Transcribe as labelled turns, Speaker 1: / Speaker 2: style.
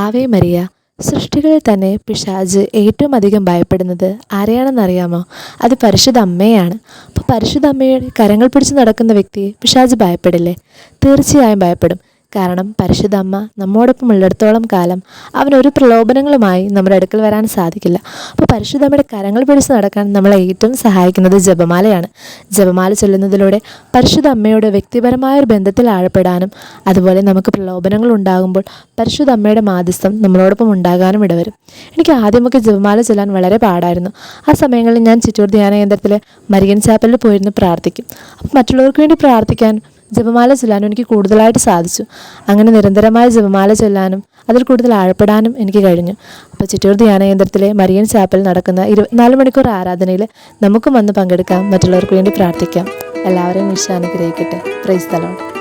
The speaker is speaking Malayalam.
Speaker 1: Ave Maria. സൃഷ്ടികളിൽ തന്നെ പിശാച് ഏറ്റവും അധികം ഭയപ്പെടുന്നത് ആരെയാണെന്നറിയാമോ? അത് പരിശുദ്ധ അമ്മയാണ്. അപ്പോൾ പരിശുദ്ധ അമ്മയുടെ കരങ്ങൾ പിടിച്ച് നടക്കുന്ന വ്യക്തിയെ പിശാച് ഭയപ്പെടില്ലേ? തീർച്ചയായും ഭയപ്പെടും. കാരണം പരിശുദ്ധ അമ്മ നമ്മോടൊപ്പം ഉള്ളിടത്തോളം കാലം അവനൊരു പ്രലോഭനങ്ങളുമായി നമ്മുടെ അടുക്കൽ വരാൻ സാധിക്കില്ല. അപ്പോൾ പരിശുദ്ധ അമ്മയുടെ കരങ്ങൾ പിടിച്ച് നടക്കാൻ നമ്മളെ ഏറ്റവും സഹായിക്കുന്നത് ജപമാലയാണ്. ജപമാല ചൊല്ലുന്നതിലൂടെ പരിശുദ്ധ അമ്മയോട് വ്യക്തിപരമായ ഒരു ബന്ധത്തിൽ ആഴപ്പെടാനും അതുപോലെ നമുക്ക് പ്രലോഭനങ്ങൾ ഉണ്ടാകുമ്പോൾ പരിശുദ്ധ അമ്മയുടെ മാധ്യസ്ഥം നമ്മളോടൊപ്പം ഉണ്ടാകാനും ഇടവരും. എനിക്ക് ആദ്യമൊക്കെ ജപമാല ചൊല്ലാൻ വളരെ പാടായിരുന്നു. ആ സമയങ്ങളിൽ ഞാൻ ചിറ്റൂർ ധ്യാന കേന്ദ്രത്തിലെ മരിയൻ ചാപ്പലിൽ പോയിരുന്ന് പ്രാർത്ഥിക്കും. അപ്പോൾ മറ്റുള്ളവർക്ക് വേണ്ടി പ്രാർത്ഥിക്കാൻ ജപമാല ചൊല്ലാനും എനിക്ക് കൂടുതലായിട്ട് സാധിച്ചു. അങ്ങനെ നിരന്തരമായ ജപമാല ചൊല്ലാനും അതിൽ കൂടുതൽ ആഴപ്പെടാനും എനിക്ക് കഴിഞ്ഞു. അപ്പോൾ ചിറ്റൂർ ധ്യാന കേന്ദ്രത്തിലെ മരിയൻ ചാപ്പലിൽ നടക്കുന്ന 24 മണിക്കൂർ ആരാധനയിൽ നമുക്കും വന്ന് പങ്കെടുക്കാം, മറ്റുള്ളവർക്ക് വേണ്ടി പ്രാർത്ഥിക്കാം. എല്ലാവരെയും ഈശോ അനുഗ്രഹിക്കട്ടെ. Praise the Lord.